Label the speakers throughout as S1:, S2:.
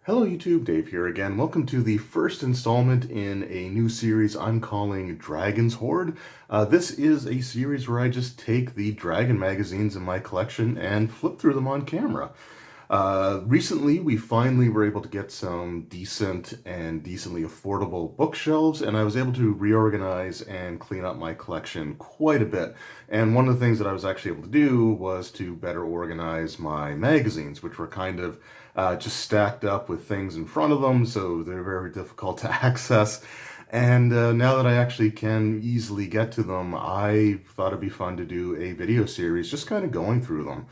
S1: Hello YouTube, Dave here again. Welcome to the first installment in a new series I'm calling Dragon's Hoard. This is a series where I just take the dragon magazines in my collection and flip through them on camera. Recently, we finally were able to get some decent and decently affordable bookshelves, and I was able to reorganize and clean up my collection quite a bit. And one of the things that I was actually able to do was to better organize my magazines, which were kind of just stacked up with things in front of them, so they're very difficult to access. And now that I actually can easily get to them, I thought it'd be fun to do a video series just kind of going through them.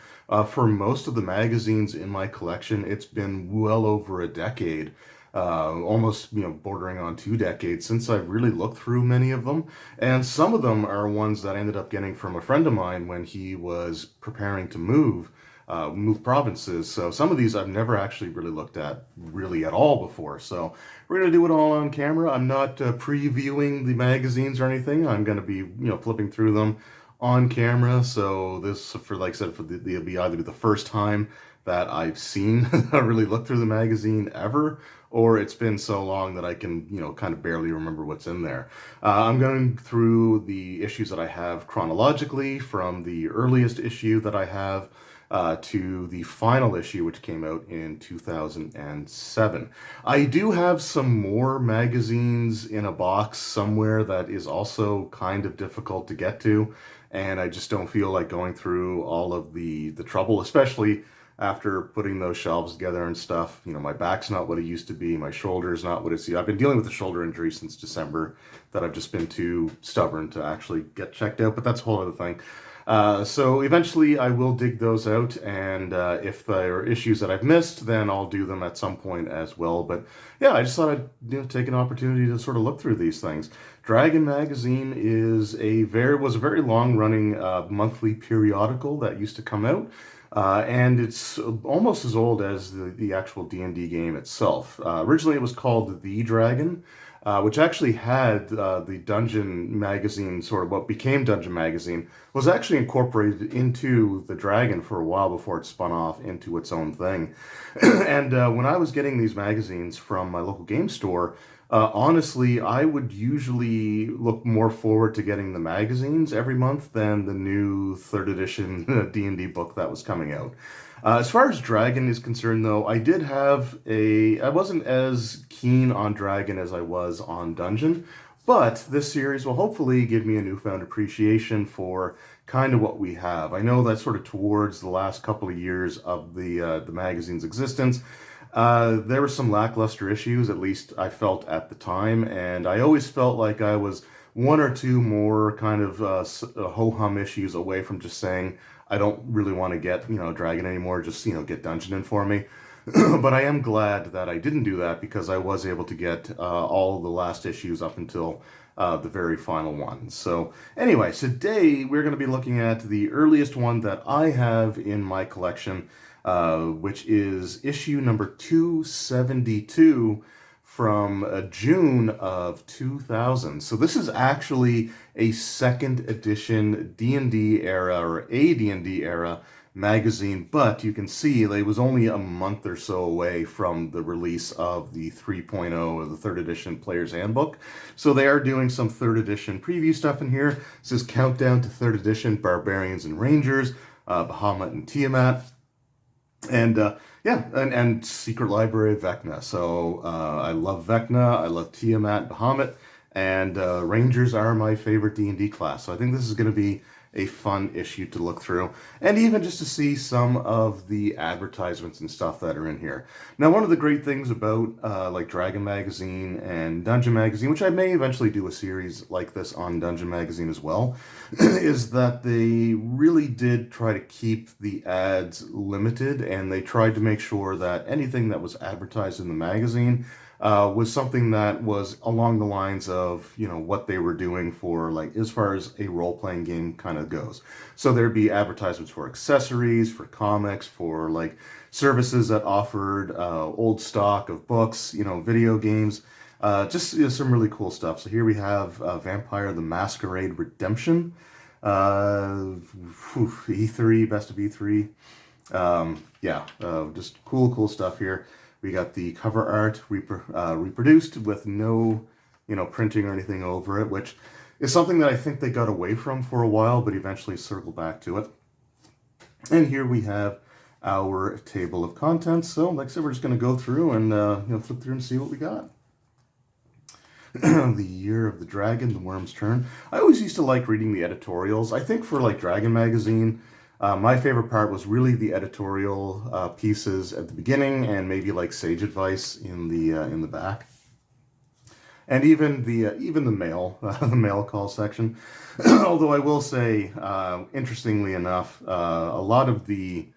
S1: For most of the magazines in my collection, it's been well over a decade, almost, bordering on 2 decades since I've really looked through many of them. And some of them are ones that I ended up getting from a friend of mine when he was preparing to move provinces. So some of these I've never actually really looked at really at all before. So we're going to do it all on camera. I'm not previewing the magazines or anything. I'm going to be, flipping through them on camera. So this, for like I said, it'll be either the first time that I've seen really look through the magazine ever, or it's been so long that I can, kind of barely remember what's in there. I'm going through the issues that I have chronologically from the earliest issue that I have to the final issue, which came out in 2007. I do have some more magazines in a box somewhere that is also kind of difficult to get to, and I just don't feel like going through all of the trouble, especially after putting those shelves together and stuff. My back's not what it used to be. My shoulder's not what it's. I've been dealing with a shoulder injury since December that I've just been too stubborn to actually get checked out, but that's a whole other thing. So eventually I will dig those out, and if there are issues that I've missed, then I'll do them at some point as well. But yeah, I just thought I'd take an opportunity to sort of look through these things. Dragon Magazine was a very long running monthly periodical that used to come out. And it's almost as old as the actual D&D game itself. Originally it was called The Dragon, which actually had the Dungeon magazine, sort of what became Dungeon magazine, was actually incorporated into the Dragon for a while before it spun off into its own thing. And when I was getting these magazines from my local game store, honestly, I would usually look more forward to getting the magazines every month than the new third edition D&D book that was coming out. As far as Dragon is concerned, though, I wasn't as keen on Dragon as I was on Dungeon, but this series will hopefully give me a newfound appreciation for kind of what we have. I know that sort of towards the last couple of years of the magazine's existence, there were some lackluster issues, at least I felt at the time, and I always felt like I was one or two more kind of ho-hum issues away from just saying, I don't really want to get, Dragon anymore, just, get Dungeon in for me. But I am glad that I didn't do that, because I was able to get all the last issues up until the very final one. So anyway, today we're going to be looking at the earliest one that I have in my collection, which is issue number 272 from June of 2000. So this is actually a second edition D&D era, or a D&D era magazine, but you can see it was only a month or so away from the release of the 3.0 or the third edition Player's Handbook. So they are doing some third edition preview stuff in here. This is Countdown to Third Edition Barbarians and Rangers, Bahamut and Tiamat. And and Secret Library of Vecna. So I love Vecna, I love Tiamat, Bahamut, and Rangers are my favorite D&D class. So I think this is going to be a fun issue to look through, and even just to see some of the advertisements and stuff that are in here. Now, one of the great things about like Dragon Magazine and Dungeon Magazine, which I may eventually do a series like this on Dungeon Magazine as well, is that they really did try to keep the ads limited, and they tried to make sure that anything that was advertised in the magazine was something that was along the lines of, what they were doing for, like, as far as a role-playing game kind of goes. So there'd be advertisements for accessories, for comics, for, like, services that offered old stock of books, video games, just some really cool stuff. So here we have Vampire the Masquerade Redemption, E3, Best of E3. Just cool stuff here. We got the cover art reproduced with no, printing or anything over it, which is something that I think they got away from for a while, but eventually circled back to it. And here we have our table of contents. So, like I said, we're just going to go through and flip through and see what we got. The Year of the Dragon, The Worm's Turn. I always used to like reading the editorials. I think for like Dragon Magazine, my favorite part was really the editorial pieces at the beginning, and maybe like sage advice in the back, and even the mail the mail call section. Although I will say, interestingly enough, a lot of the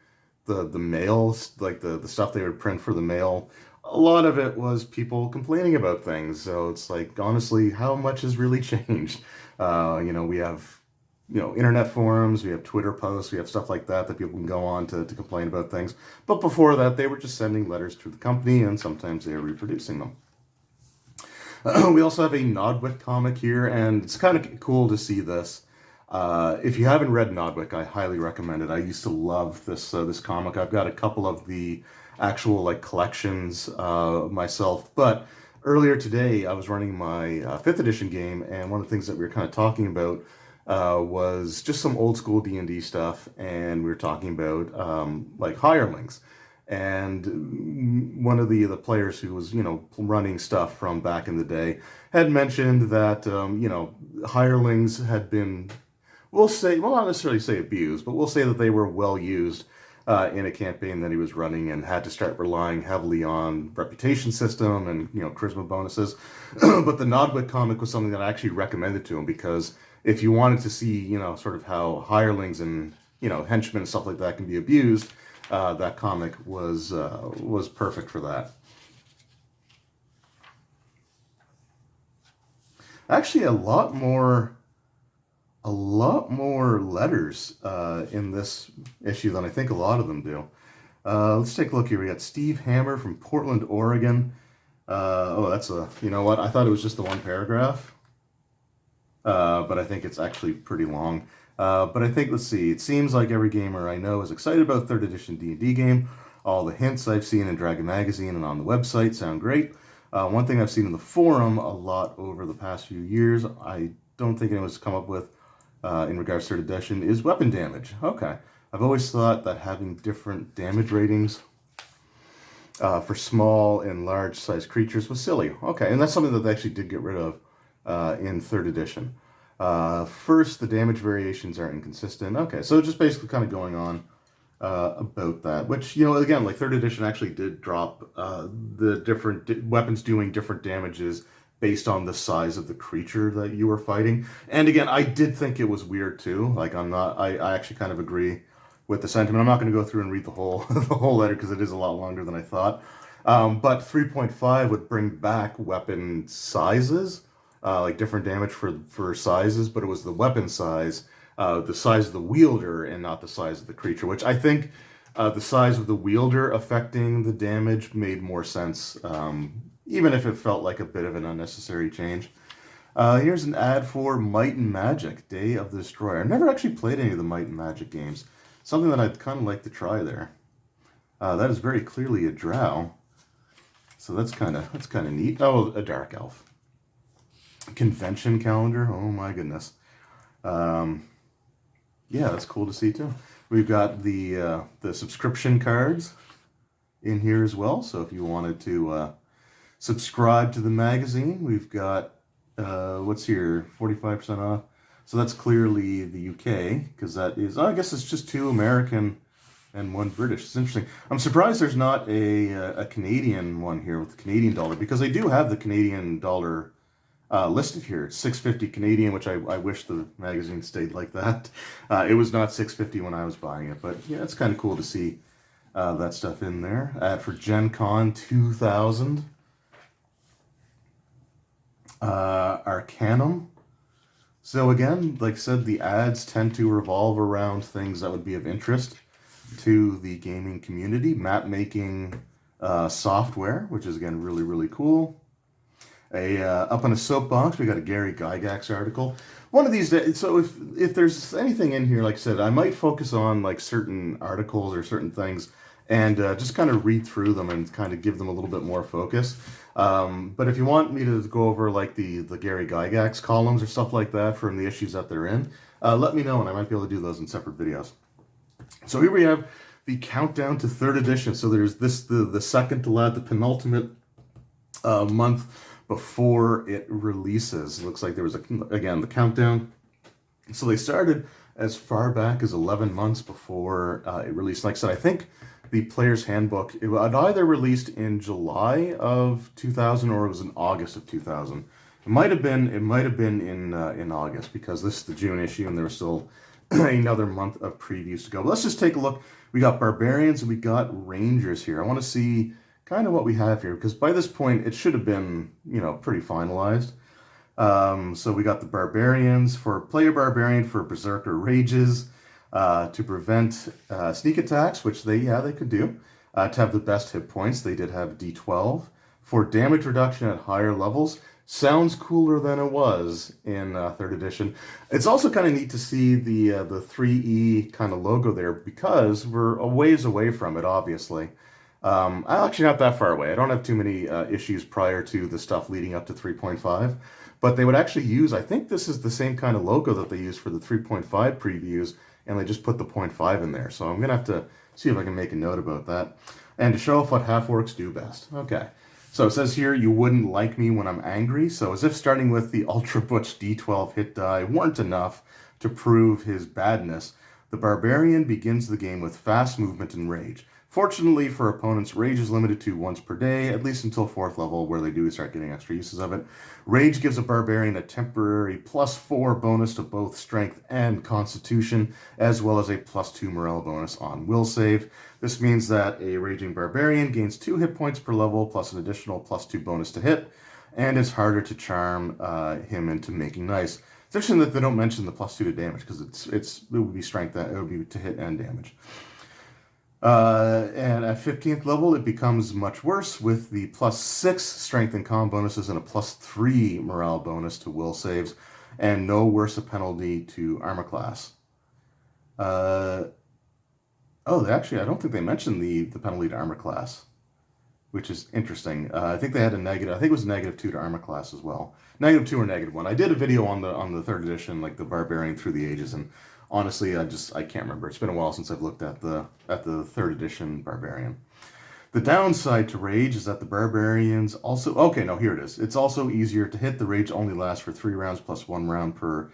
S1: mails, like the stuff they would print for the mail, a lot of it was people complaining about things. So it's like, honestly, how much has really changed? We have, internet forums, we have Twitter posts, we have stuff like that people can go on to complain about things. But before that, they were just sending letters to the company, and sometimes they were reproducing them. We also have a Nodwick comic here, and it's kind of cool to see this. If you haven't read Nodwick, I highly recommend it. I used to love this comic. I've got a couple of the actual like collections myself, but earlier today I was running my 5th edition game, and one of the things that we were kind of talking about was just some old school D&D stuff, and we were talking about like hirelings. And one of the players who was running stuff from back in the day had mentioned that hirelings had been, we'll not necessarily say abused, but we'll say that they were well used in a campaign that he was running, and had to start relying heavily on reputation system and charisma bonuses. But the Nodwick comic was something that I actually recommended to him, because if you wanted to see sort of how hirelings and henchmen and stuff like that can be abused, that comic was perfect for that. Actually, a lot more letters in this issue than I think a lot of them do. Let's take a look here. We got Steve Hammer from Portland, Oregon. That's you know what? I thought it was just the one paragraph, but I think it's actually pretty long. But I think, let's see, it seems like every gamer I know is excited about 3rd edition D&D game. All the hints I've seen in Dragon Magazine and on the website sound great. One thing I've seen in the forum a lot over the past few years, I don't think anyone's come up with in regards to 3rd edition, is weapon damage. Okay. I've always thought that having different damage ratings for small and large size creatures was silly. Okay, and that's something that they actually did get rid of in 3rd edition. First, the damage variations are inconsistent. Okay, so just basically kind of going on about that, which, again, like 3rd edition actually did drop the different weapons doing different damages based on the size of the creature that you were fighting. And again, I did think it was weird too. Like, I actually kind of agree with the sentiment. I'm not going to go through and read the whole the whole letter, because it is a lot longer than I thought. But 3.5 would bring back weapon sizes, like different damage for sizes, but it was the weapon size, the size of the wielder, and not the size of the creature, which I think the size of the wielder affecting the damage made more sense, even if it felt like a bit of an unnecessary change. Here's an ad for Might and Magic, Day of the Destroyer. I've never actually played any of the Might and Magic games. Something that I'd kind of like to try there. That is very clearly a drow. So that's kind of neat. Oh, a dark elf. Convention calendar. Oh my goodness. Yeah, that's cool to see too. We've got the subscription cards in here as well. So if you wanted to subscribe to the magazine, we've got what's here, 45% off. So that's clearly the UK, because that is, I guess it's just 2 American and 1 British. It's interesting. I'm surprised there's not a Canadian one here with the Canadian dollar, because they do have the Canadian dollar listed here. It's $6.50 Canadian, which I wish the magazine stayed like that. It was not $6.50 when I was buying it, but yeah, it's kind of cool to see that stuff in there. Ad for Gen Con 2000. Arcanum. So again, like I said, the ads tend to revolve around things that would be of interest to the gaming community. Map making software, which is again really, really cool. Up on a soapbox, we got a Gary Gygax article. One of these days, so if there's anything in here, like I said, I might focus on like certain articles or certain things and just kind of read through them and kind of give them a little bit more focus. But if you want me to go over like the Gary Gygax columns or stuff like that from the issues that they're in, let me know and I might be able to do those in separate videos. So here we have the countdown to third edition. So there's the second to last, the penultimate month before it releases. It looks like there was again the countdown. So they started as far back as 11 months before it released. Like I said, I think the Player's Handbook, it had either released in July of 2000 or it was in August of 2000. It might have been in August, because this is the June issue and there was still another month of previews to go. But let's just take a look. We got Barbarians and we got Rangers here. I want to see kind of what we have here, because by this point it should have been, pretty finalized. So we got the Barbarians. For play a Barbarian for Berserker Rages, to prevent sneak attacks, which they could do. To have the best hit points, they did have D12. For damage reduction at higher levels, sounds cooler than it was in third edition. It's also kind of neat to see the 3E kind of logo there, because we're a ways away from it, obviously. I'm actually not that far away. I don't have too many issues prior to the stuff leading up to 3.5, but they would actually use, I think this is the same kind of logo that they use for the 3.5 previews, and they just put the 0.5 in there. So I'm going to have to see if I can make a note about that. And to show off what half-orcs do best. Okay. So it says here, you wouldn't like me when I'm angry. So as if starting with the Ultra Butch D12 hit die weren't enough to prove his badness, the Barbarian begins the game with fast movement and rage. Fortunately for opponents, rage is limited to once per day, at least until 4th level, where they do start getting extra uses of it. Rage gives a Barbarian a temporary +4 bonus to both strength and constitution, as well as a +2 morale bonus on will save. This means that a Raging Barbarian gains 2 hit points per level, plus an additional +2 bonus to hit, and it's harder to charm him into making nice. It's interesting that they don't mention the +2 to damage, because it would be strength, it would be to hit and damage. And at 15th level, it becomes much worse with the +6 strength and con bonuses and a +3 morale bonus to will saves, and no worse a penalty to armor class. Actually, I don't think they mentioned the penalty to armor class, which is interesting. I think they had a negative. I think it was -2 to armor class as well. -2 or -1. I did a video on the third edition, like the Barbarian through the ages, and honestly, I can't remember. It's been a while since I've looked at the third edition Barbarian. The downside to Rage is that the Barbarians also... Okay, no, here it is. It's also easier to hit. The Rage only lasts for 3 rounds plus 1 round per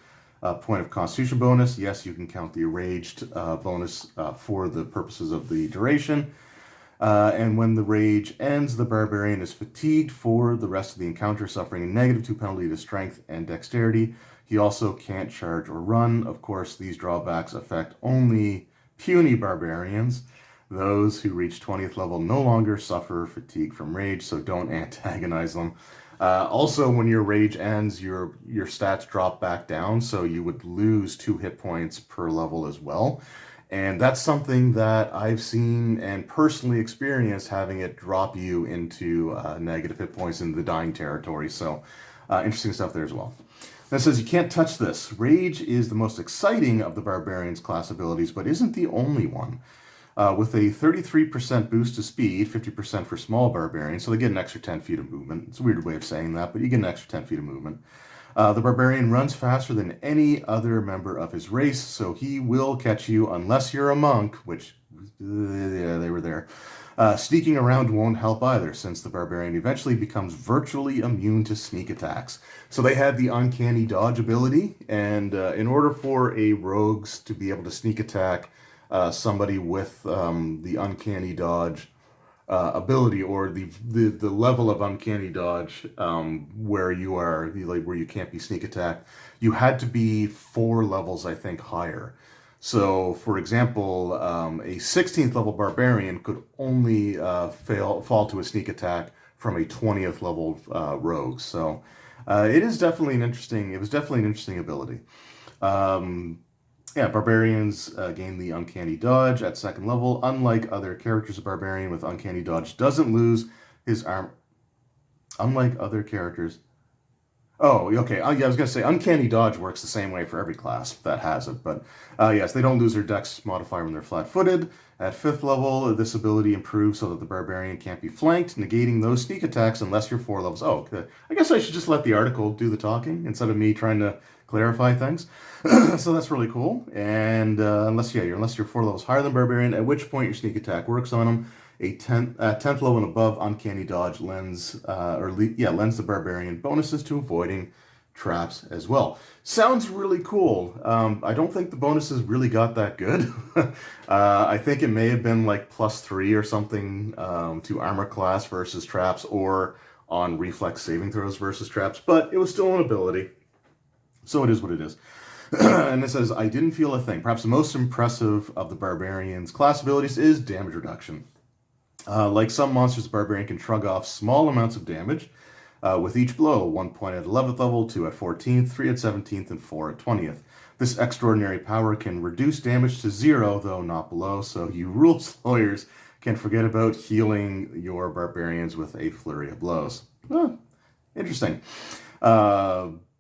S1: point of Constitution bonus. Yes, you can count the Raged bonus for the purposes of the duration. And when the Rage ends, the Barbarian is fatigued for the rest of the encounter, suffering a -2 penalty to Strength and Dexterity. He also can't charge or run. Of course, these drawbacks affect only puny Barbarians. Those who reach 20th level no longer suffer fatigue from Rage, so don't antagonize them. Also, when your Rage ends, your stats drop back down, so you would lose 2 hit points per level as well. And that's something that I've seen and personally experienced, having it drop you into negative hit points in the dying territory. So interesting stuff there as well. That says you can't touch this. Rage is the most exciting of the Barbarian's class abilities, but isn't the only one. With a 33% boost to speed, 50% for small Barbarians, so they get an extra 10 feet of movement. It's a weird way of saying that, but you get an extra 10 feet of movement. The Barbarian runs faster than any other member of his race, so he will catch you unless you're a monk, which, yeah, they were there. Sneaking around won't help either, since the Barbarian eventually becomes virtually immune to sneak attacks. So they had the Uncanny Dodge ability, and in order for a rogues to be able to sneak attack somebody with the Uncanny Dodge ability, or the level of Uncanny Dodge where you are, where you can't be sneak attacked, you had to be 4 levels, I think, higher. So, for example, a 16th level Barbarian could only fall to a sneak attack from a 20th level rogue. So, it was definitely an interesting ability. Barbarians gain the Uncanny Dodge at 2nd level. Unlike other characters, a Barbarian with Uncanny Dodge doesn't lose his arm. Unlike other characters. Oh, okay. Yeah, I was gonna say Uncanny Dodge works the same way for every class that has it, but yes, they don't lose their Dex modifier when they're flat-footed. At fifth level, this ability improves so that the barbarian can't be flanked, negating those sneak attacks unless you're 4 levels. Oh, okay. I guess I should just let the article do the talking instead of me trying to clarify things. So that's really cool. And unless you're 4 levels higher than barbarian, at which point your sneak attack works on them. A 10th level and above uncanny dodge lends the barbarian bonuses to avoiding traps as well. Sounds really cool. I don't think the bonuses really got that good. I think it may have been like +3 or something to armor class versus traps, or on reflex saving throws versus traps, but it was still an ability. So it is what it is. And it says, I didn't feel a thing. Perhaps the most impressive of the barbarian's class abilities is damage reduction. Like some monsters, the barbarian can shrug off small amounts of damage with each blow. 1 point at 11th level, 2 at 14th, 3 at 17th, and 4 at 20th. This extraordinary power can reduce damage to 0, though not below, so you rules lawyers can forget about healing your barbarians with a flurry of blows. Interesting.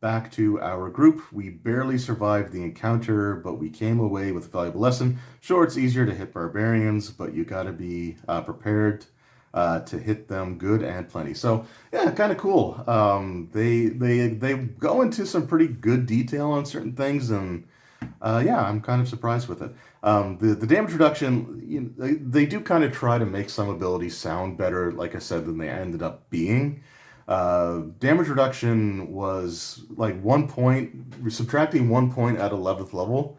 S1: Back to our group. We barely survived the encounter, but we came away with a valuable lesson. Sure, it's easier to hit barbarians, but you gotta be prepared to hit them good and plenty. So yeah, kind of cool. They go into some pretty good detail on certain things, and yeah, I'm kind of surprised with it. The damage reduction, they do kind of try to make some abilities sound better, like I said, than they ended up being. Damage reduction was like 1 point, subtracting 1 point at 11th level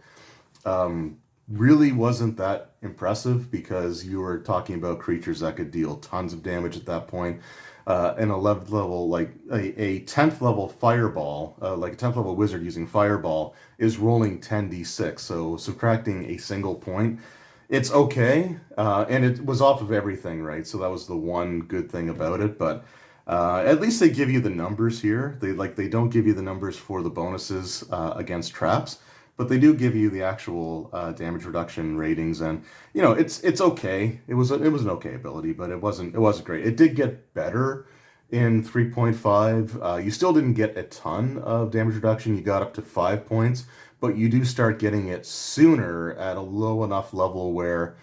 S1: really wasn't that impressive because you were talking about creatures that could deal tons of damage at that point. An 11th level, like a 10th level fireball, like a 10th level wizard using fireball, is rolling 10d6. So subtracting a single point, it's okay. And it was off of everything, right? So that was the one good thing about it. But at least they give you the numbers here. They don't give you the numbers for the bonuses against traps, but they do give you the actual damage reduction ratings, and it's okay. It was an okay ability, but it wasn't great. It did get better in 3.5. You still didn't get a ton of damage reduction. You got up to 5 points, but you do start getting it sooner at a low enough level where,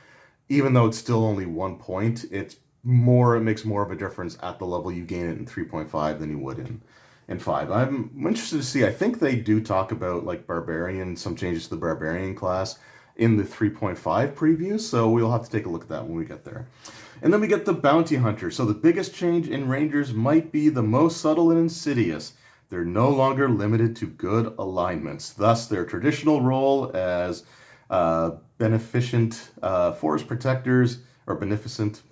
S1: even though it's still only 1 point, it makes more of a difference at the level you gain it in 3.5 than you would in 5. I'm interested to see. I think they do talk about like barbarian, some changes to the barbarian class in the 3.5 preview, so we'll have to take a look at that when we get there. And then we get the bounty hunter. So the biggest change in rangers might be the most subtle and insidious. They're no longer limited to good alignments. Thus, their traditional role as beneficent forest protectors, or beneficent?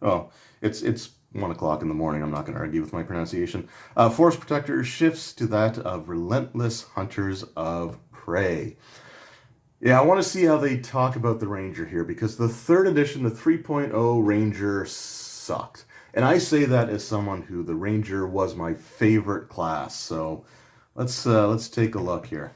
S1: Oh, it's 1 o'clock in the morning. I'm not going to argue with my pronunciation. Forest protector shifts to that of relentless hunters of prey. Yeah, I want to see how they talk about the ranger here, because the third edition, the 3.0 ranger, sucked. And I say that as someone who the ranger was my favorite class. So let's take a look here.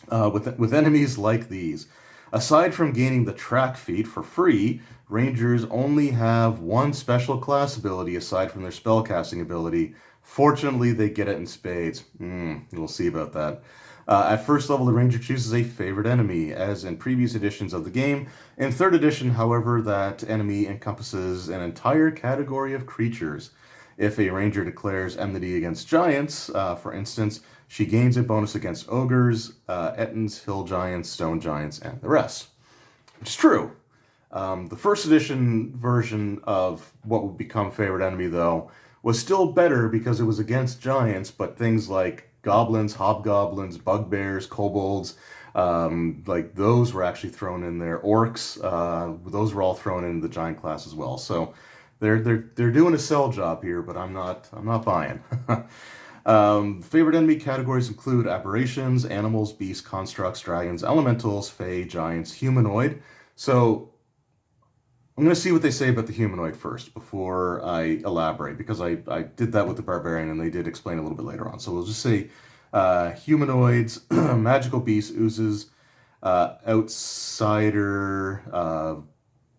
S1: With enemies like these. Aside from gaining the track feat for free, Rangers only have one special class ability aside from their spellcasting ability. Fortunately, they get it in spades. We'll see about that. At first level, the Ranger chooses a favorite enemy, as in previous editions of the game. In third edition, however, that enemy encompasses an entire category of creatures. If a Ranger declares enmity against giants, for instance, she gains a bonus against ogres, ettins, hill giants, stone giants, and the rest. Which is true. The first edition version of what would become favorite enemy, though, was still better because it was against giants, but things like goblins, hobgoblins, bugbears, kobolds, like those were actually thrown in there. Orcs, those were all thrown in the giant class as well. So they're doing a sell job here, but I'm not buying. Favorite enemy categories include aberrations, animals, beasts, constructs, dragons, elementals, fae, giants, humanoid. So I'm going to see what they say about the humanoid first before I elaborate, because I did that with the barbarian and they did explain a little bit later on. So we'll just say humanoids, magical beasts, oozes, outsider,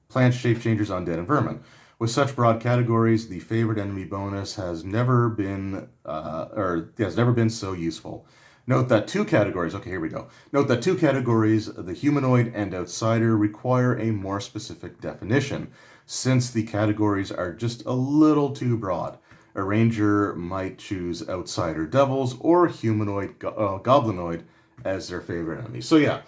S1: plant shape changers, undead, and vermin. With such broad categories, the favorite enemy bonus has never been so useful. Note that two categories, okay, here we go. Note that two categories, the humanoid and outsider, require a more specific definition, since the categories are just a little too broad. A ranger might choose outsider devils or humanoid goblinoid as their favorite enemy. So yeah,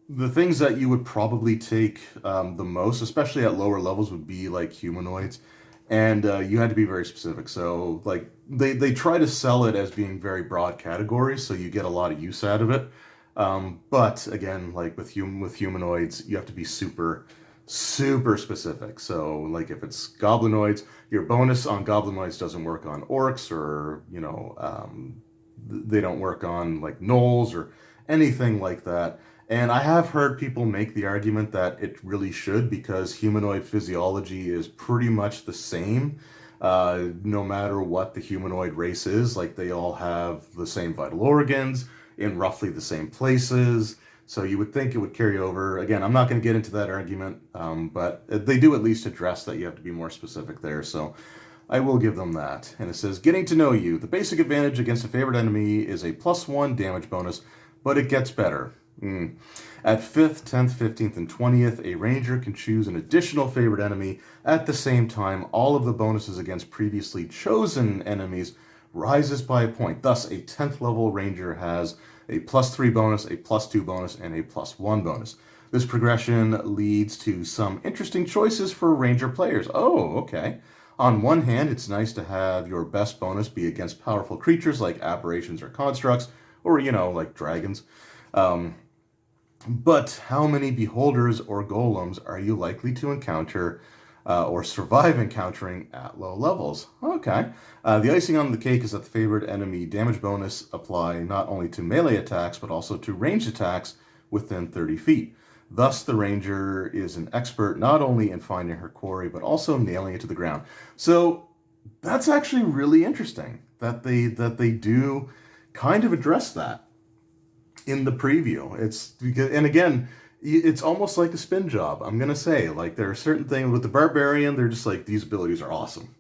S1: the things that you would probably take the most, especially at lower levels, would be like humanoids, and you had to be very specific. So like they try to sell it as being very broad categories, so you get a lot of use out of it. But again, like with humanoids, you have to be super specific. So like if it's goblinoids, your bonus on goblinoids doesn't work on orcs, or they don't work on like gnolls or anything like that. And I have heard people make the argument that it really should, because humanoid physiology is pretty much the same, no matter what the humanoid race is. Like they all have the same vital organs in roughly the same places. So you would think it would carry over. Again, I'm not going to get into that argument, but they do at least address that you have to be more specific there. So I will give them that. And it says, getting to know you. The basic advantage against a favorite enemy is a +1 damage bonus, but it gets better. At 5th, 10th, 15th, and 20th, a ranger can choose an additional favorite enemy. At the same time, all of the bonuses against previously chosen enemies rises by a point. Thus, a 10th level ranger has a +3 bonus, a +2 bonus, and a +1 bonus. This progression leads to some interesting choices for ranger players. Oh, okay. On one hand, it's nice to have your best bonus be against powerful creatures like aberrations or constructs, or, like dragons. But how many beholders or golems are you likely to encounter or survive encountering at low levels? Okay. The icing on the cake is that the favorite enemy damage bonus apply not only to melee attacks, but also to ranged attacks within 30 feet. Thus, the ranger is an expert not only in finding her quarry, but also nailing it to the ground. So that's actually really interesting that they do kind of address that in the preview. It's because, and again, it's almost like a spin job. I'm gonna say, like, there are certain things with the barbarian, they're just like, these abilities are awesome.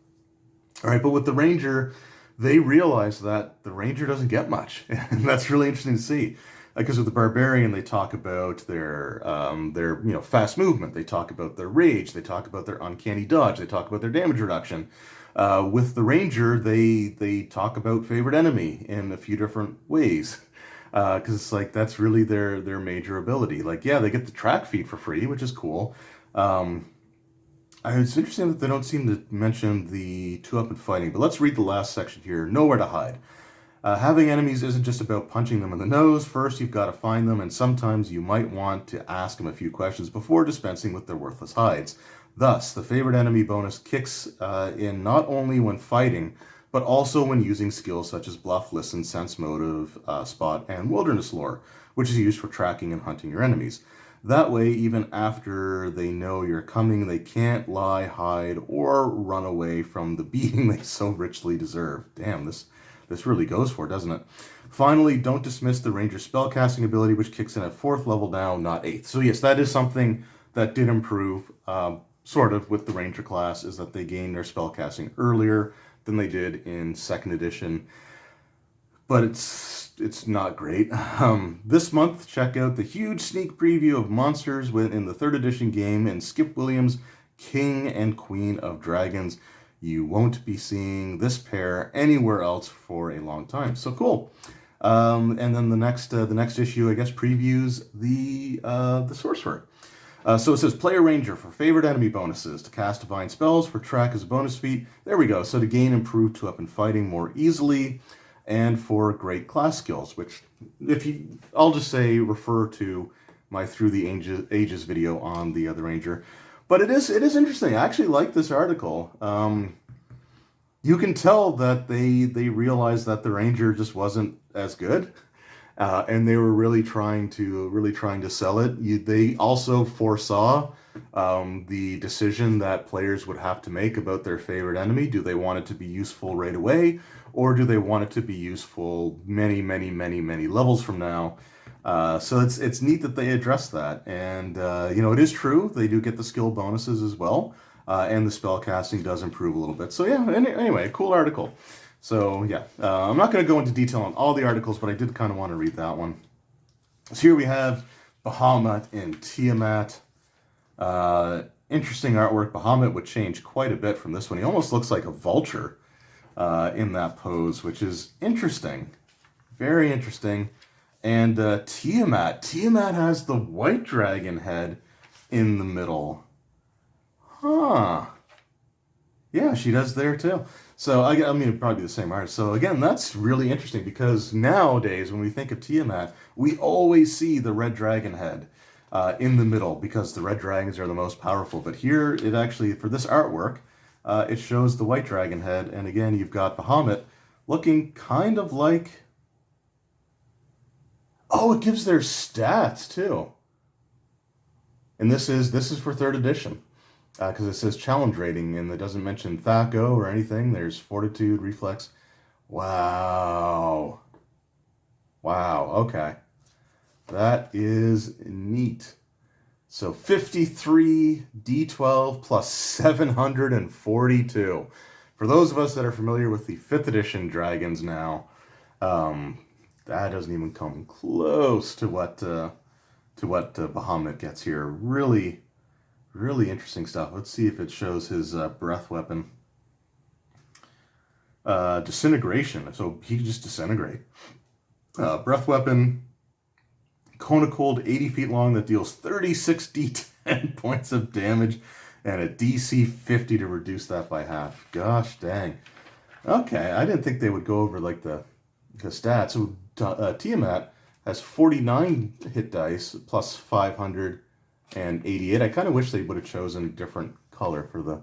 S1: All right, but with the ranger, they realize that the ranger doesn't get much, and that's really interesting to see. Because with the barbarian, they talk about their fast movement, they talk about their rage, they talk about their uncanny dodge, they talk about their damage reduction. With the ranger, they talk about favorite enemy in a few different ways. Because it's like that's really their major ability. Like, yeah, they get the track feed for free, which is cool. It's interesting that they don't seem to mention the 2-up and fighting, but let's read the last section here. Nowhere to hide. Having enemies isn't just about punching them in the nose. First, you've got to find them, and sometimes you might want to ask them a few questions before dispensing with their worthless hides. Thus, the favorite enemy bonus kicks in not only when fighting, but also when using skills such as bluff, listen, sense motive, spot, and wilderness lore, which is used for tracking and hunting your enemies. That way, even after they know you're coming, they can't lie, hide, or run away from the beating they so richly deserve. Damn, this really goes for it, doesn't it? Finally, don't dismiss the ranger's spellcasting ability, which kicks in at 4th level now, not 8th. So yes, that is something that did improve, sort of, with the ranger class, is that they gained their spellcasting earlier than they did in 2nd edition, but it's not great. This month, check out the huge sneak preview of monsters in the 3rd edition game and Skip Williams' King and Queen of Dragons. You won't be seeing this pair anywhere else for a long time. So cool. And then the next issue, I guess, previews the sorcerer. So it says, play a ranger for favorite enemy bonuses, to cast divine spells, for track as a bonus feat. There we go. So to gain improved 2-up and fighting more easily, and for great class skills, which, I'll just say, refer to my Through the Ages video on the other ranger. But it is interesting. I actually like this article. You can tell that they realized that the ranger just wasn't as good. And they were really trying to sell it. They also foresaw the decision that players would have to make about their favorite enemy. Do they want it to be useful right away, or do they want it to be useful many levels from now? So it's neat that they address that. And it is true, they do get the skill bonuses as well. and the spell casting does improve a little bit. So yeah, anyway, cool article. So yeah, I'm not going to go into detail on all the articles, but I did kind of want to read that one. So here we have Bahamut and Tiamat. Interesting artwork. Bahamut would change quite a bit from this one. He almost looks like a vulture in that pose, which is interesting. Very interesting. And Tiamat. Tiamat has the white dragon head in the middle. Huh. Yeah, she does there too. So, I mean, it'd probably be the same artist. So, again, that's really interesting because nowadays, when we think of Tiamat, we always see the red dragon head in the middle because the red dragons are the most powerful. But here, it actually, for this artwork, it shows the white dragon head. And again, you've got Bahamut looking kind of like... Oh, it gives their stats, too. And this is for 3rd edition. Because it says challenge rating, and it doesn't mention Thaco or anything. There's fortitude, reflex. Wow. Wow, okay. That is neat. So 53 D12 plus 742. For those of us that are familiar with the 5th edition dragons now, that doesn't even come close to what Bahamut gets here. Really interesting stuff. Let's see if it shows his breath weapon. Disintegration. So he can just disintegrate. Breath weapon. Cone of Cold, 80 feet long, that deals 36 D10 points of damage and a DC 50 to reduce that by half. Gosh dang. Okay, I didn't think they would go over like the stats. So Tiamat has 49 hit dice plus 500. And 88. I kind of wish they would have chosen a different color for the...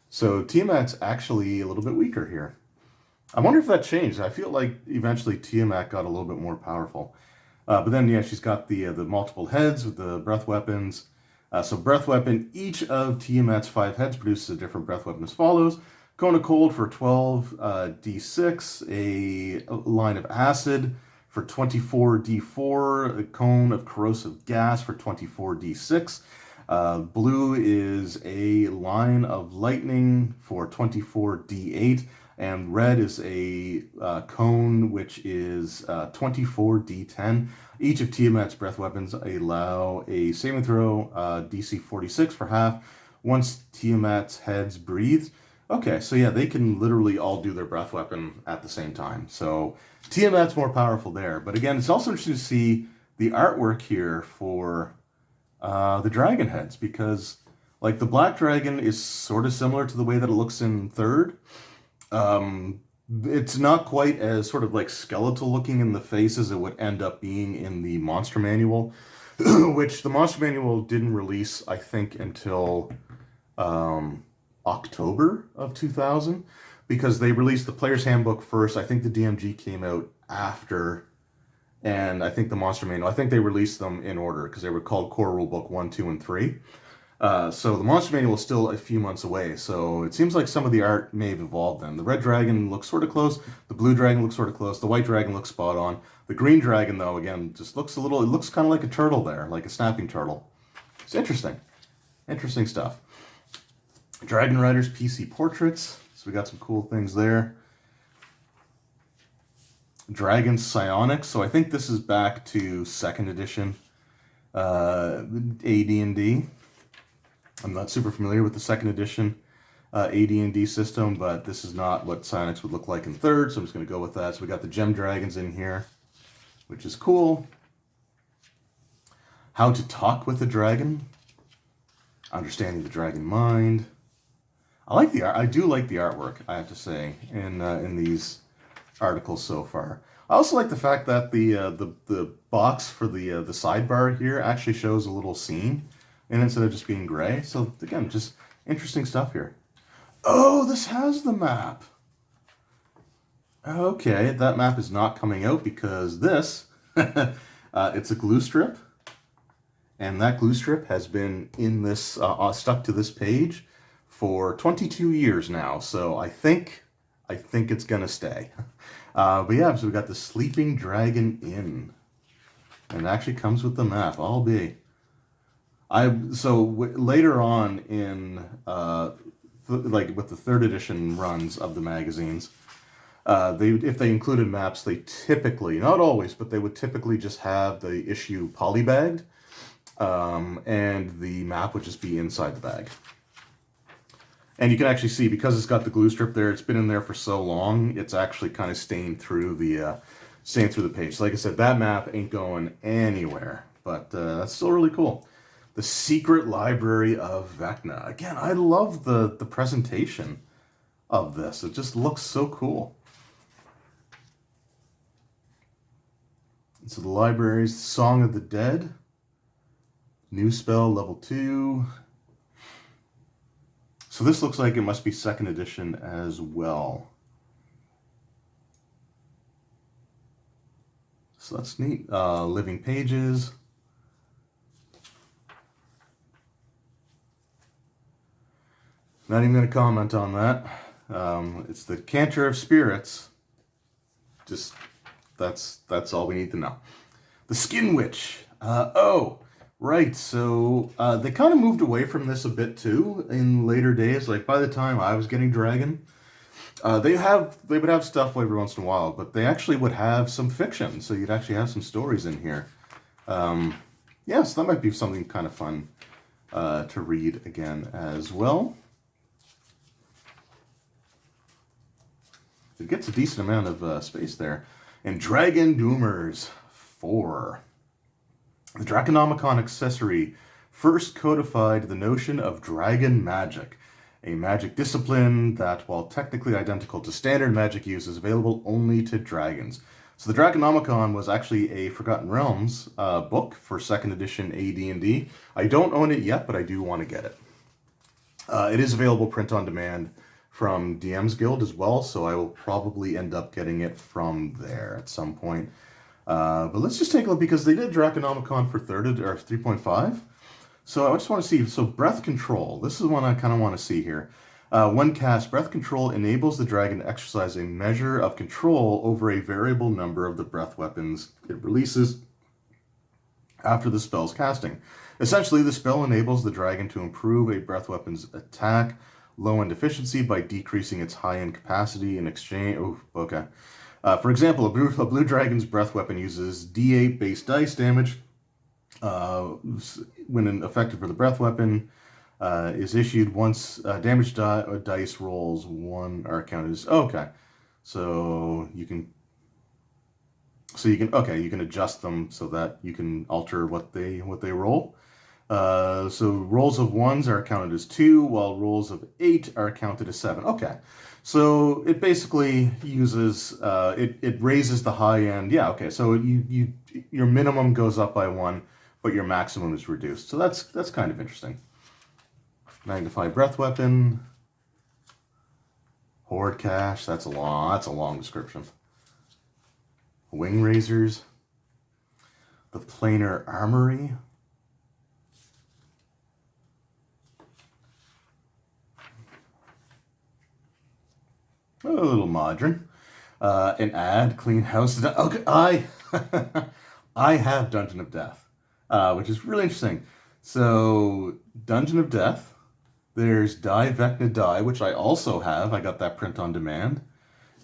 S1: So Tiamat's actually a little bit weaker here. I wonder if that changed. I feel like eventually Tiamat got a little bit more powerful. But then, yeah, she's got the multiple heads with the breath weapons. So breath weapon, each of Tiamat's 5 heads produces a different breath weapon as follows. Cone of Cold for 12 D6, a line of acid for 24 D4, a cone of corrosive gas for 24 D6. Blue is a line of lightning for 24 D8, and red is a cone which is 24 D10. Each of Tiamat's breath weapons allow a saving throw DC 46 for half once Tiamat's heads breathe. Okay, so yeah, they can literally all do their breath weapon at the same time. So Tiamat's more powerful there. But again, it's also interesting to see the artwork here for the dragon heads, because like the black dragon is sort of similar to the way that it looks in 3rd. It's not quite as sort of like skeletal looking in the face as it would end up being in the monster manual, which the monster manual didn't release, I think, until October of 2000, because they released the player's handbook first. I think the DMG came out after, and I think the monster manual, I think they released them in order because they were called Core Rulebook 1, 2, and 3. So the monster manual is still a few months away, so it seems like some of the art may have evolved then. The red dragon looks sort of close, the blue dragon looks sort of close, the white dragon looks spot on. The green dragon, though, again, just looks a little, it looks kind of like a turtle there, like a snapping turtle. It's interesting. Interesting stuff. Dragon Riders PC portraits. So we got some cool things there. Dragon Psionics. So I think this is back to 2nd edition AD&D. I'm not super familiar with the 2nd edition AD&D system, but this is not what Psionics would look like in 3rd, so I'm just going to go with that. So we got the Gem Dragons in here, which is cool. How to Talk with a Dragon. Understanding the Dragon Mind. I like the art. I do like the artwork, I have to say, in these articles so far. I also like the fact that the box for the sidebar here actually shows a little scene, and instead of just being gray. So again, just interesting stuff here. Oh, this has the map. Okay, that map is not coming out because this, it's a glue strip, and that glue strip has been in this stuck to this page for 22 years now, so I think it's gonna stay. But yeah, so we got the Sleeping Dragon Inn, and it actually comes with the map. Later on in like with the third edition runs of the magazines, they if they included maps, they typically, not always, but they would typically just have the issue polybagged, and the map would just be inside the bag. And you can actually see, because it's got the glue strip there, it's been in there for so long, it's actually kind of stained through the page. So like I said, that map ain't going anywhere, but that's still really cool. The Secret Library of Vecna. Again, I love the presentation of this. It just looks so cool. So the libraries, Song of the Dead, new spell, level 2. So this looks like it must be second edition as well. So that's neat. Living Pages. Not even going to comment on that. It's the Cantor of Spirits. Just, that's all we need to know. The Skin Witch. Oh, right. So they kind of moved away from this a bit too in later days. Like by the time I was getting Dragon, they would have stuff every once in a while, but they actually would have some fiction. So you'd actually have some stories in here. Yeah, so that might be something kind of fun to read again as well. It gets a decent amount of space there. And Dragon Doomers 4. The Draconomicon accessory first codified the notion of dragon magic, a magic discipline that, while technically identical to standard magic use, is available only to dragons. So the Draconomicon was actually a Forgotten Realms book for 2nd edition AD&D. I don't own it yet, but I do want to get it. It is available print on demand from DM's Guild as well, so I will probably end up getting it from there at some point. But let's just take a look, because they did Draconomicon for 3.5. So I just want to see, so Breath Control. This is one I kind of want to see here. When cast, Breath Control enables the dragon to exercise a measure of control over a variable number of the breath weapons it releases after the spell's casting. Essentially, the spell enables the dragon to improve a breath weapon's attack, low-end efficiency by decreasing its high-end capacity in exchange. Oh, okay. For example, a blue dragon's breath weapon uses D8 base dice damage. When effective for the breath weapon is issued, once damage dice rolls 1 are counted as. Okay, so you can adjust them so that you can alter what they roll. So rolls of 1s are counted as 2, while rolls of 8 are counted as 7. Okay, so it basically uses it raises the high end. Yeah, okay, so your minimum goes up by 1, but your maximum is reduced. So that's kind of interesting. Magnify breath weapon. Hoard cache. That's a long description. Wing razors. The planar armory. A little modern. An ad, clean house. Okay, I have Dungeon of Death, which is really interesting. So Dungeon of Death, there's Die Vecna Die, which I also have. I got that print on demand.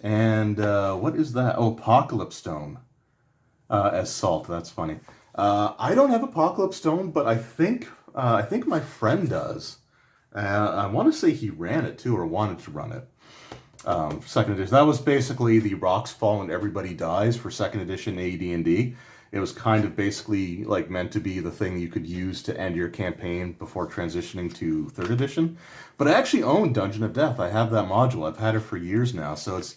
S1: And what is that? Oh, Apocalypse Stone as salt. That's funny. I don't have Apocalypse Stone, but I think my friend does. I want to say he ran it too, or wanted to run it. 2nd edition. That was basically the rocks fall and everybody dies for 2nd edition AD&D. It was kind of basically like meant to be the thing you could use to end your campaign before transitioning to 3rd edition. But I actually own Dungeon of Death. I have that module. I've had it for years now, so it's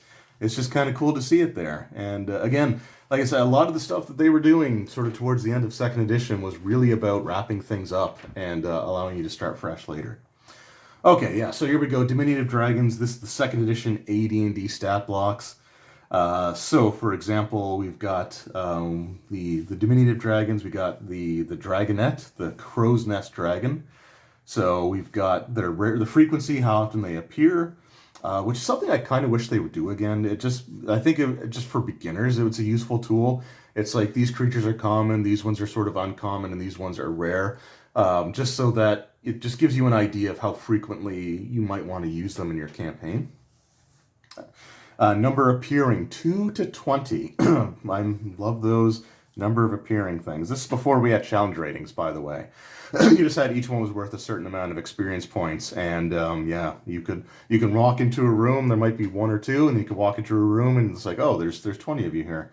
S1: just kind of cool to see it there. And again, like I said, a lot of the stuff that they were doing sort of towards the end of 2nd edition was really about wrapping things up and allowing you to start fresh later. Okay, yeah, so here we go. Diminutive Dragons. This is the 2nd edition AD&D stat blocks. So, for example, we've got the diminutive dragons. We got the dragonette, the crow's nest dragon. So we've got the frequency, how often they appear, which is something I kind of wish they would do again. I think just for beginners, it's a useful tool. It's like these creatures are common, these ones are sort of uncommon, and these ones are rare. just so that it just gives you an idea of how frequently you might want to use them in your campaign. Number appearing, 2 to 20. I love those number of appearing things. This is before we had challenge ratings, by the way. You just had each one was worth a certain amount of experience points, and yeah, you can walk into a room. There might be one or two, and you can walk into a room, and it's like, oh, there's 20 of you here.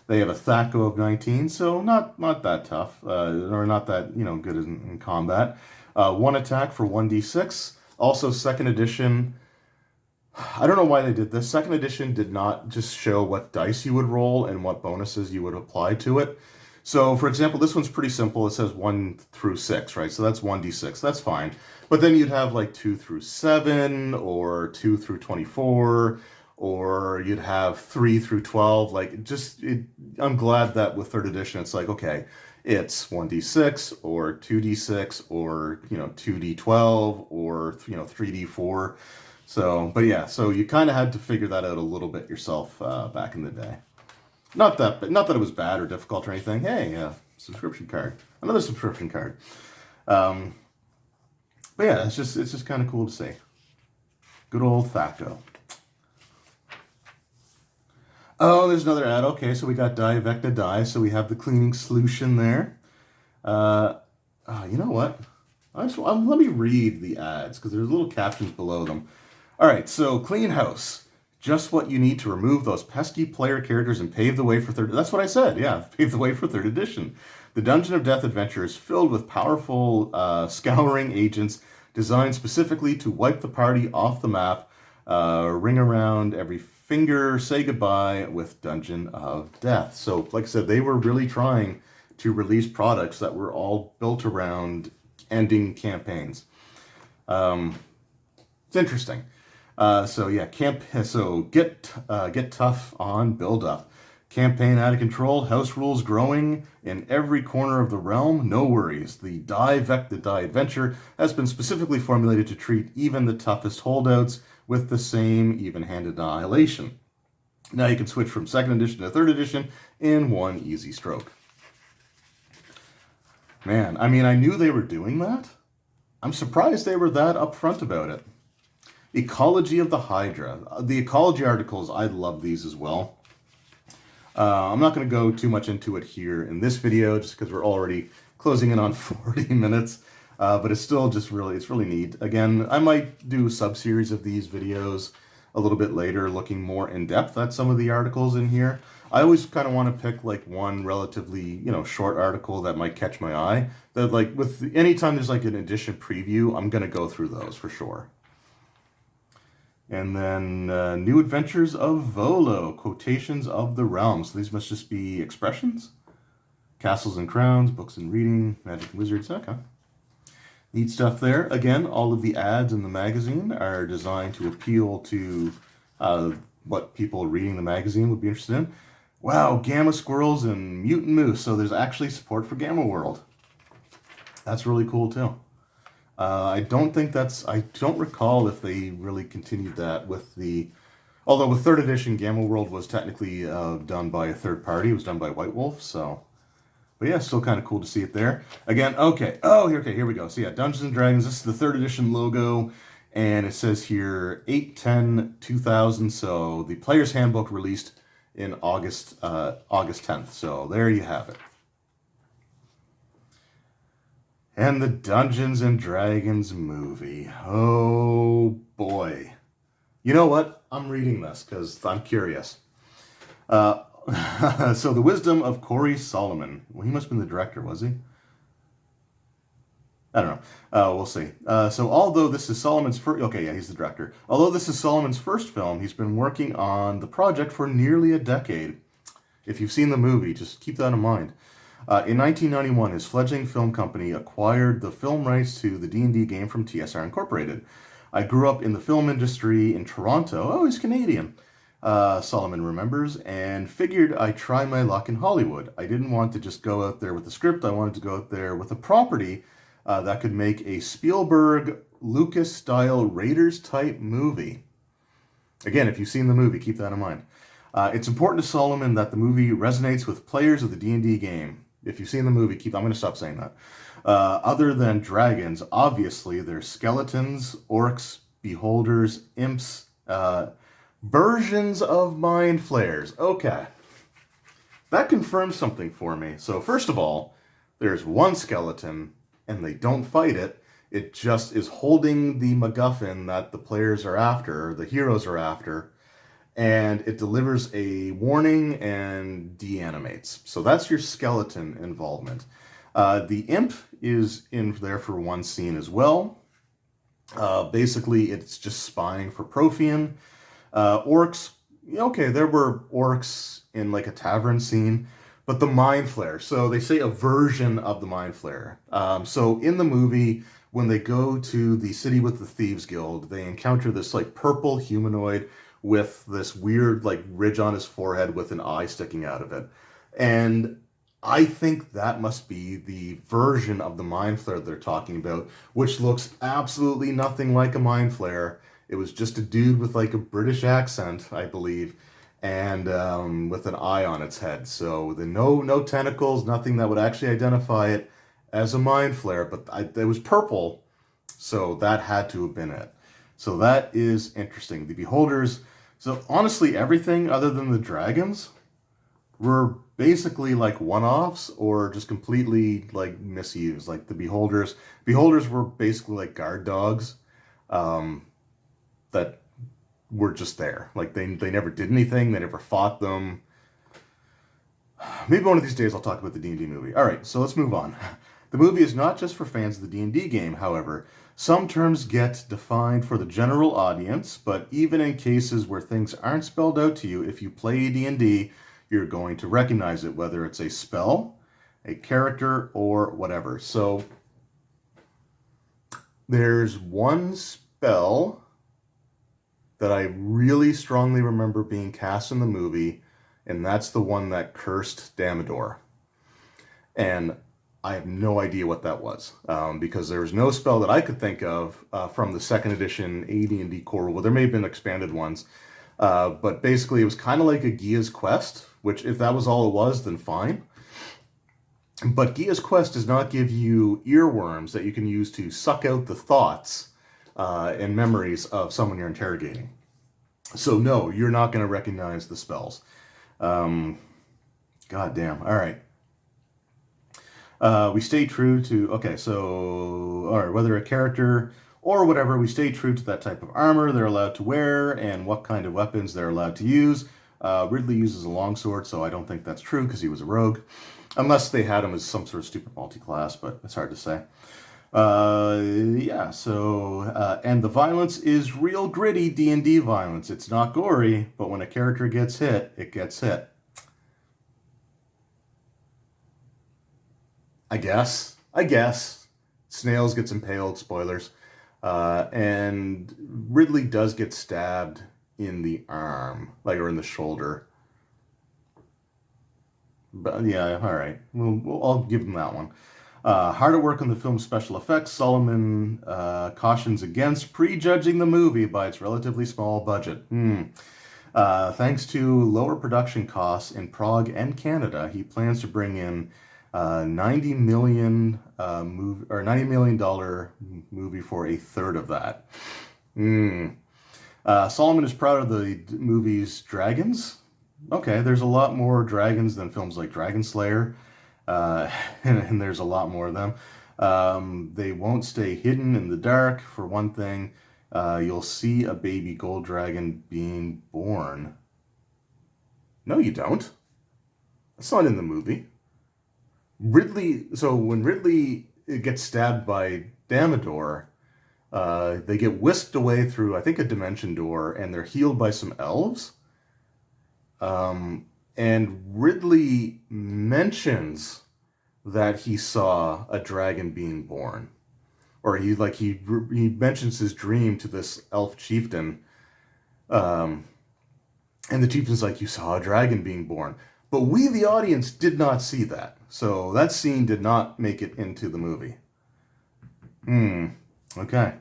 S1: They have a THAC0 of 19, so not that tough, or not that good in combat. One attack for 1d6. Also, second edition. I don't know why they did this. Second edition did not just show what dice you would roll and what bonuses you would apply to it. So, for example, this one's pretty simple. It says 1 through 6, right? So that's 1d6. That's fine. But then you'd have like 2 through 7 or 2 through 24, or you'd have 3 through 12. I'm glad that with third edition, it's like, okay, it's 1d6 or 2d6 or, 2d12 or, 3d4. So, but yeah, so you kind of had to figure that out a little bit yourself back in the day. Not that it was bad or difficult or anything. Hey, subscription card, another subscription card. But yeah, it's just kind of cool to see. Good old THAC0. Oh, there's another ad. Okay, so we got Diavecna dye, so we have the cleaning solution there. You know what? Let me read the ads because there's little captions below them. All right, so Clean House. Just what you need to remove those pesky player characters and pave the way for third... That's what I said, yeah. Pave the way for third edition. The Dungeon of Death adventure is filled with powerful scouring agents designed specifically to wipe the party off the map, ring around every finger, say goodbye with Dungeon of Death. So, like I said, they were really trying to release products that were all built around ending campaigns. It's interesting. So get tough on build up. Campaign out of control, house rules growing in every corner of the realm. No worries. The Diavecna dye adventure has been specifically formulated to treat even the toughest holdouts with the same even-handed annihilation. Now you can switch from second edition to third edition in one easy stroke. Man, I mean, I knew they were doing that. I'm surprised they were that upfront about it. Ecology of the Hydra. The Ecology articles, I love these as well. I'm not going to go too much into it here in this video, just because we're already closing in on 40 minutes. But it's still just it's really neat. Again, I might do a sub-series of these videos a little bit later, looking more in depth at some of the articles in here. I always kind of want to pick like one relatively, short article that might catch my eye. That anytime there's like an edition preview, I'm going to go through those for sure. And then New Adventures of Volo, Quotations of the Realms. So these must just be expressions. Castles and Crowns, Books and Reading, Magic and Wizards. Okay. Neat stuff there. Again, all of the ads in the magazine are designed to appeal to what people reading the magazine would be interested in. Wow, Gamma Squirrels and Mutant Moose. So there's actually support for Gamma World. That's really cool too. I don't recall if they really continued that although with third edition, Gamma World was technically done by a third party. It was done by White Wolf, so. But yeah, still kind of cool to see it there. Again, okay. Oh, here we go. So yeah, Dungeons & Dragons, this is the third edition logo, and it says here 8/10/2000, so the Player's Handbook released in August 10th. So there you have it. And the Dungeons & Dragons movie. Oh, boy. You know what? I'm reading this because I'm curious. So the wisdom of Corey Solomon. Well, he must have been the director, was he? I don't know. We'll see. So although this is Solomon's first... Okay, yeah, he's the director. Although this is Solomon's first film, he's been working on the project for nearly a decade. If you've seen the movie, just keep that in mind. In 1991, his fledgling film company acquired the film rights to the D&D game from TSR Incorporated. I grew up in the film industry in Toronto. Oh, he's Canadian. Solomon remembers, and figured I'd try my luck in Hollywood. I didn't want to just go out there with a script. I wanted to go out there with a property that could make a Spielberg, Lucas-style Raiders-type movie. Again, if you've seen the movie, keep that in mind. It's important to Solomon that the movie resonates with players of the D&D game. If you've seen the movie, I'm going to stop saying that. Other than dragons, obviously, there's skeletons, orcs, beholders, imps, versions of mind flayers. Okay, that confirms something for me. So first of all, there's one skeleton, and they don't fight it. It just is holding the MacGuffin that the players are after, the heroes are after, and it delivers a warning and deanimates. So that's your skeleton involvement. The imp is in there for one scene as well. Basically, it's just spying for Prothean. Orcs, okay, there were orcs in like a tavern scene, but the Mind Flayer. So they say a version of the Mind Flayer. So in the movie, when they go to the city with the Thieves Guild, they encounter this like purple humanoid with this weird like ridge on his forehead with an eye sticking out of it. And I think that must be the version of the Mind Flayer they're talking about, which looks absolutely nothing like a Mind Flayer. It was just a dude with like a British accent, I believe, and with an eye on its head. So no tentacles, nothing that would actually identify it as a Mind Flayer, but it was purple, so that had to have been it. So that is interesting. The beholders. So honestly, everything other than the dragons were basically like one-offs or just completely like misused. Like the beholders were basically like guard dogs that were just there. Like they never did anything. They never fought them. Maybe one of these days I'll talk about the D&D movie. All right, so let's move on. The movie is not just for fans of the D&D game, however. Some terms get defined for the general audience, but even in cases where things aren't spelled out to you, if you play D&D, you're going to recognize it, whether it's a spell, a character, or whatever. So there's one spell that I really strongly remember being cast in the movie, and that's the one that cursed Damodar. And I have no idea what that was, because there was no spell that I could think of from the second edition AD&D core. Well, there may have been expanded ones, but basically it was kind of like a Gia's Quest, which if that was all it was, then fine. But Gia's Quest does not give you earworms that you can use to suck out the thoughts and memories of someone you're interrogating. So no, you're not going to recognize the spells. God damn. All right. We stay true to, okay, so, all right, whether a character or whatever, we stay true to that type of armor they're allowed to wear and what kind of weapons they're allowed to use. Ridley uses a longsword, so I don't think that's true because he was a rogue. Unless they had him as some sort of stupid multi-class, but it's hard to say. Yeah, so, and the violence is real gritty D&D violence. It's not gory, but when a character gets hit, it gets hit. I guess. Snails gets impaled, spoilers. And Ridley does get stabbed in the arm, like, or in the shoulder. But yeah, all right. I'll give him that one. Hard at work on the film's special effects, Solomon cautions against prejudging the movie by its relatively small budget. Thanks to lower production costs in Prague and Canada, he plans to bring in $90 million movie for a third of that. Solomon is proud of the movie's dragons. Okay, there's a lot more dragons than films like Dragon Slayer, and there's a lot more of them. They won't stay hidden in the dark, for one thing. You'll see a baby gold dragon being born. No, you don't. That's not in the movie. So when Ridley gets stabbed by Damodar, they get whisked away through, I think, a dimension door, and they're healed by some elves. And Ridley mentions that he saw a dragon being born, or he mentions his dream to this elf chieftain, and the chieftain's like, "You saw a dragon being born," but we, the audience, did not see that, so that scene did not make it into the movie. Okay.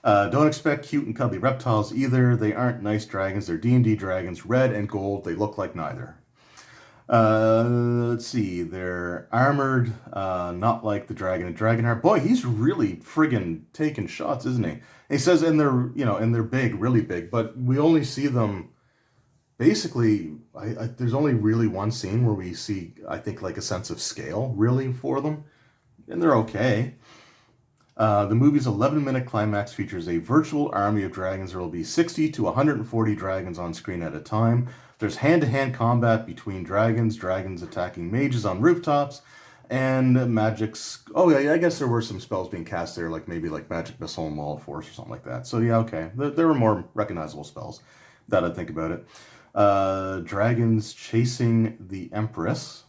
S1: Don't expect cute and cuddly reptiles either. They aren't nice dragons. They're D&D dragons, red and gold. They look like neither. Let's see. They're armored, not like the dragon and Dragonheart. Boy, he's really friggin' taking shots, isn't he? He says, and they're big, really big, but we only see them basically. There's only really one scene where we see, I think, like a sense of scale, really, for them, and they're okay. The movie's 11-minute climax features a virtual army of dragons. There will be 60 to 140 dragons on screen at a time. There's hand-to-hand combat between dragons attacking mages on rooftops, and magics. Oh yeah, I guess there were some spells being cast there, like maybe like magic missile and wall of force or something like that. So yeah, okay, there were more recognizable spells. That I think about it. Dragons chasing the Empress.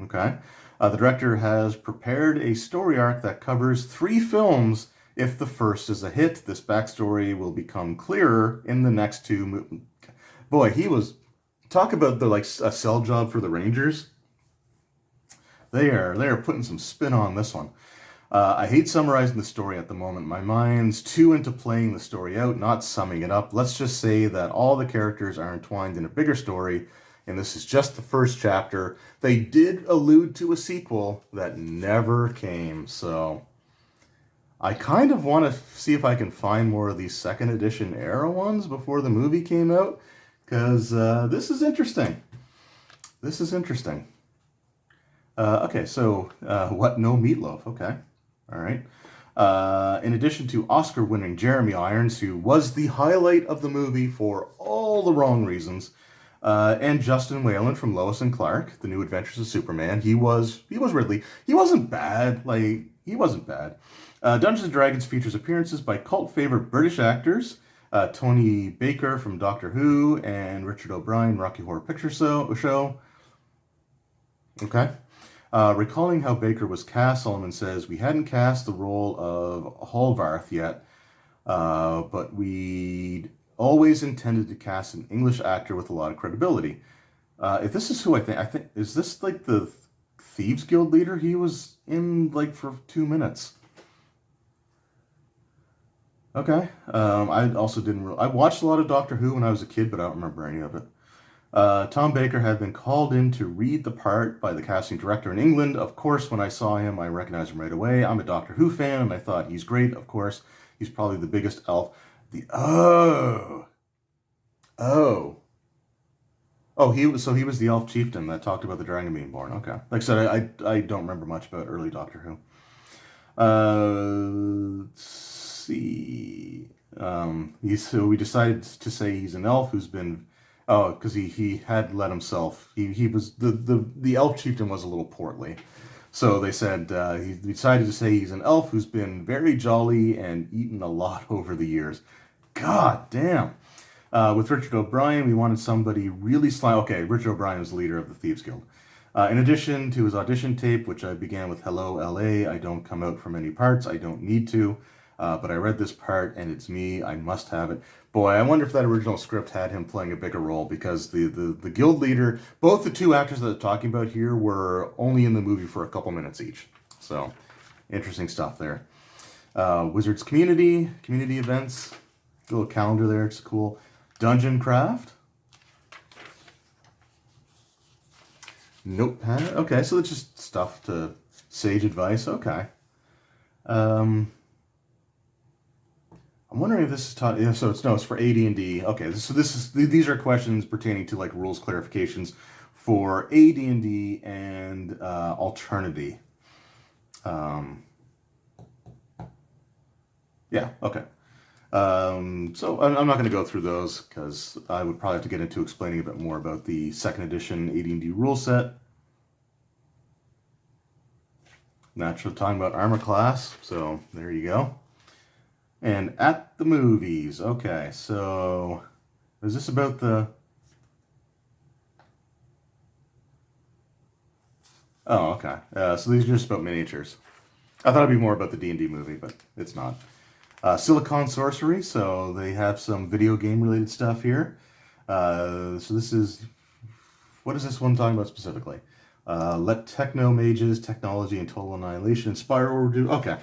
S1: Okay. The director has prepared a story arc that covers 3 films. If the first is a hit, this backstory will become clearer in the next 2. Boy, he was talk about the like a sell job for the Rangers. They are putting some spin on this one. I hate summarizing the story at the moment. My mind's too into playing the story out, not summing it up. Let's just say that all the characters are entwined in a bigger story, and this is just the first chapter. They did allude to a sequel that never came, so I kind of want to see if I can find more of these second edition era ones before the movie came out, because this is interesting. This is interesting. Okay, so what? No meatloaf. Okay. All right. In addition to Oscar-winning Jeremy Irons, who was the highlight of the movie for all the wrong reasons, and Justin Whalen from Lois and Clark, The New Adventures of Superman. He was Ridley. He wasn't bad. Like, he wasn't bad. Dungeons and Dragons features appearances by cult favorite British actors, Tony Baker from Doctor Who and Richard O'Brien, Rocky Horror Picture Show. Okay. Recalling how Baker was cast, Solomon says, "We hadn't cast the role of Hallvarth yet, but we'd always intended to cast an English actor with a lot of credibility." If this is who I think, is this like the Thieves Guild leader? He was in like for 2 minutes. Okay. I also didn't I watched a lot of Doctor Who when I was a kid, but I don't remember any of it. Tom Baker had been called in to read the part by the casting director in England. Of course, when I saw him, I recognized him right away. I'm a Doctor Who fan, and I thought he's great. Of course, he's probably the biggest elf. Oh, he was the elf chieftain that talked about the dragon being born. Okay, like I said, I don't remember much about early Doctor Who. Let's see. So we decided to say he's an elf who's been. Oh, because he had let himself. He was the elf chieftain was a little portly, so they said he decided to say he's an elf who's been very jolly and eaten a lot over the years. God damn. With Richard O'Brien, we wanted somebody really sly. Okay, Richard O'Brien was the leader of the Thieves Guild. In addition to his audition tape, which I began with "Hello, L.A. I don't come out from any parts. I don't need to." But I read this part and it's me. I must have it. Boy, I wonder if that original script had him playing a bigger role, because the guild leader, both the 2 actors that I'm talking about here were only in the movie for a couple minutes each. So, interesting stuff there. Wizards community events, little calendar there. It's cool. Dungeon craft. Notepad. Okay, so it's just stuff to sage advice. Okay. I'm wondering if this is taught. Yeah, so it's for AD&D. Okay, so these are questions pertaining to like rules clarifications for AD&D and Alternity. Yeah. Okay. So I'm not going to go through those because I would probably have to get into explaining a bit more about the second edition AD&D rule set. Naturally, talking about armor class. So there you go. And at the movies. Okay, so is this about the... Oh, okay. So these are just about miniatures. I thought it'd be more about the D&D movie, but it's not. Silicon Sorcery, so they have some video game related stuff here. So this is... What is this one talking about specifically? Let techno mages, technology, and total annihilation inspire or do... Okay.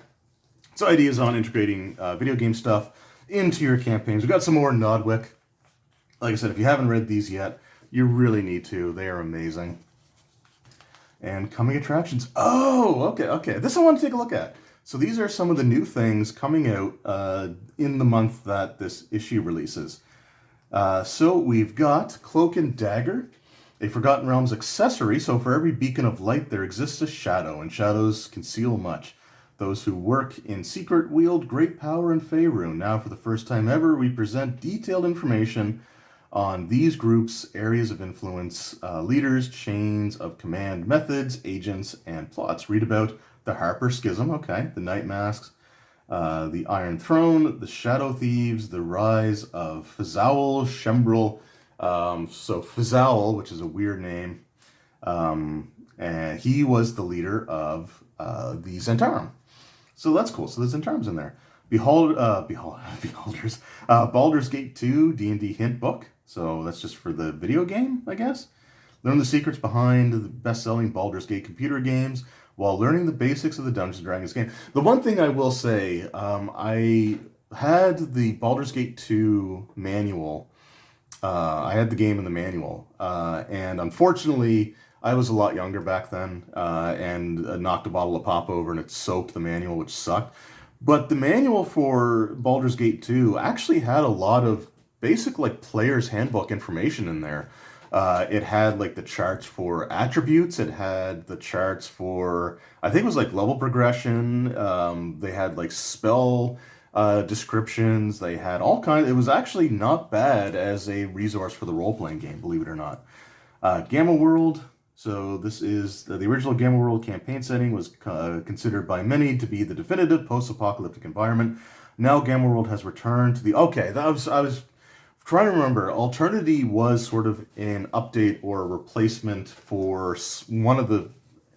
S1: So ideas on integrating video game stuff into your campaigns. We've got some more Nodwick. Like I said, if you haven't read these yet, you really need to. They are amazing. And coming attractions. Oh, okay. This I want to take a look at. So these are some of the new things coming out in the month that this issue releases. So we've got Cloak and Dagger, a Forgotten Realms accessory. So for every beacon of light, there exists a shadow, and shadows conceal much. Those who work in secret wield great power in Faerun. Now, for the first time ever, we present detailed information on these groups, areas of influence, leaders, chains of command, methods, agents, and plots. Read about the Harper Schism, okay, the Night Masks, the Iron Throne, the Shadow Thieves, the rise of Fzaul Shembril. So Fzaul, which is a weird name, and he was the leader of the Zentarum. So that's cool. So the Zentarim's in there. Beholders. Baldur's Gate 2 D&D hint book. So that's just for the video game, I guess. Learn the secrets behind the best-selling Baldur's Gate computer games while learning the basics of the Dungeons & Dragons game. The one thing I will say, I had the Baldur's Gate 2 manual. I had the game in the manual. And unfortunately, I was a lot younger back then and knocked a bottle of pop over and it soaked the manual, which sucked. But the manual for Baldur's Gate 2 actually had a lot of basic like player's handbook information in there. It had like the charts for attributes. It had the charts for, I think it was like level progression. They had like spell descriptions. They had all kinds. It was actually not bad as a resource for the role-playing game, believe it or not. Gamma World. So this is the original Gamma World campaign setting was considered by many to be the definitive post-apocalyptic environment. Now Gamma World has returned to the... Okay, I was trying to remember. Alternity was sort of an update or a replacement for one of the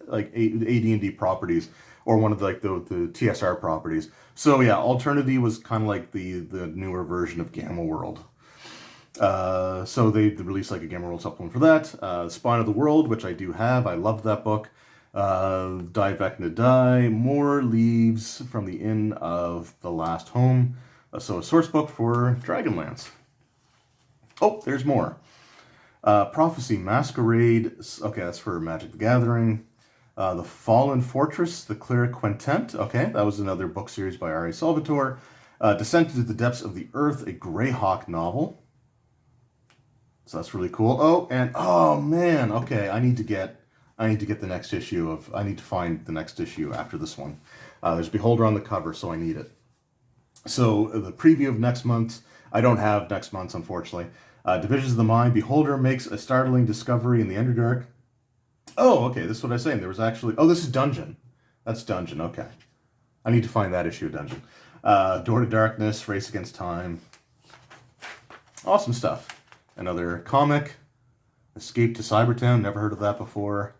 S1: like AD&D properties or one of the, like the TSR properties. So yeah, Alternity was kind of like the newer version of Gamma World. So they released like a Gamma World supplement for that. Spine of the World, which I do have. I love that book. Die Vecna Die. More Leaves from the Inn of the Last Home. So a source book for Dragonlance. Oh, there's more. Prophecy Masquerade. Okay, that's for Magic the Gathering. The Fallen Fortress, the Cleric Quintet. Okay, that was another book series by R.A. Salvatore. Descent into the Depths of the Earth, a Greyhawk novel. So that's really cool. Oh, and oh man, okay, I need to get the next issue of. I need to find the next issue after this one. There's Beholder on the cover, so I need it. So the preview of next month. I don't have next month's, unfortunately. Divisions of the Mind. Beholder makes a startling discovery in the Underdark. Oh, okay, this is what I was saying. There was actually... Oh, this is Dungeon. That's Dungeon, okay. I need to find that issue of Dungeon. Door to Darkness, Race Against Time. Awesome stuff. Another comic. Escape to Cybertown, never heard of that before.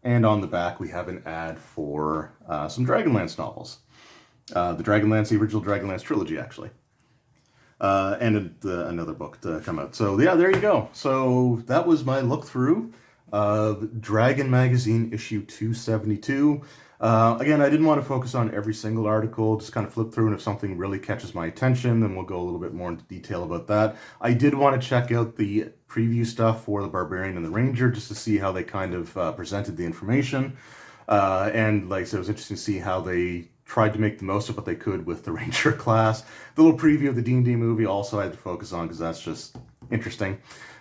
S1: And on the back, we have an ad for some Dragonlance novels. The original Dragonlance trilogy, actually. And another book to come out. So, yeah, there you go. So, that was my look through of Dragon Magazine issue 272. Again, I didn't want to focus on every single article, just kind of flip through, and if something really catches my attention, then we'll go a little bit more into detail about that. I did want to check out the preview stuff for the Barbarian and the Ranger, just to see how they kind of presented the information. And like I said, it was interesting to see how they tried to make the most of what they could with the Ranger class. The little preview of the D&D movie also I had to focus on, because that's just interesting.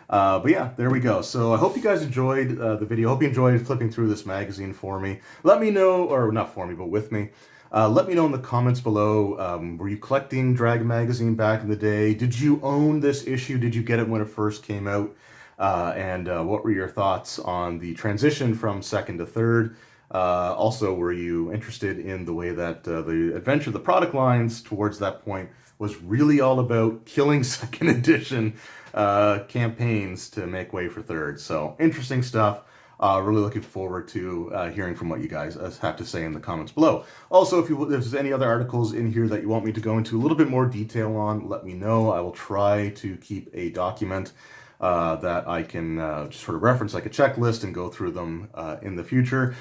S1: But yeah, there we go. So I hope you guys enjoyed the video. I hope you enjoyed flipping through this magazine for me. Let me know, or not for me, but with me. Let me know in the comments below, were you collecting Dragon Magazine back in the day? Did you own this issue? Did you get it when it first came out? And what were your thoughts on the transition from second to third? Also, were you interested in the way that the adventure, the product lines towards that point was really all about killing second edition campaigns to make way for third? So interesting stuff. Really looking forward to hearing from what you guys have to say in the comments below. Also, if there's any other articles in here that you want me to go into a little bit more detail on, let me know. I will try to keep a document that I can just sort of reference like a checklist and go through them in the future.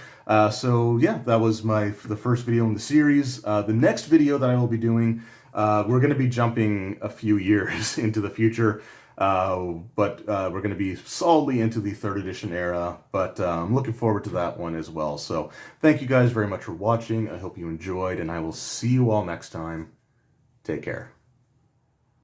S1: So yeah, that was the first video in the series. The next video that I will be doing, we're going to be jumping a few years into the future. But we're going to be solidly into the third edition era, but I'm looking forward to that one as well. So thank you guys very much for watching. I hope you enjoyed, and I will see you all next time. Take care.